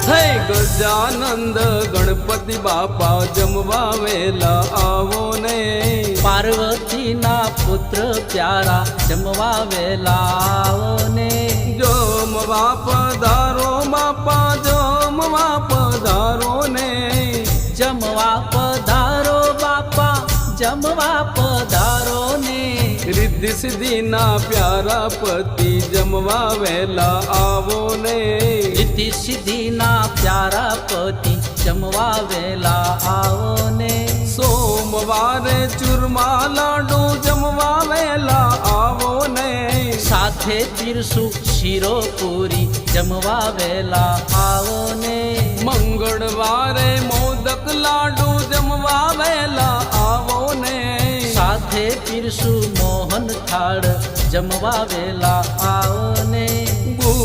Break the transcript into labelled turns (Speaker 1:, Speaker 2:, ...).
Speaker 1: હે ગજાનંદ ગણપતિ બાપા જમવા વેલા આવો ને,
Speaker 2: પાર્વતીના પુત્ર પ્યારા જમવા વેલા આવો ને,
Speaker 1: જમવા પધારો બાપા જમવા પધારો ને,
Speaker 2: જમવા પધારો બાપા જમવા પધારો ને,
Speaker 1: રિદ્ધિ સિદ્ધિના પ્યારા પતિ જમવા વેલા આવો ને,
Speaker 2: રિદ્ધિ સિદ્ધિના પ્યારા પતિ જમવા વેલા આવો ને,
Speaker 1: સોમવારે ચૂરમા લાડુ જમવા વેલા આવો ને,
Speaker 2: સાથે પીરસું શીરો પૂરી જમવા વેલા આવો ને,
Speaker 1: મંગળવારે મોદક લાડુ જમવા વેલા આવો ને,
Speaker 2: સાથે પીરસું મોહન થાળ જમવા વેલા આવો ને,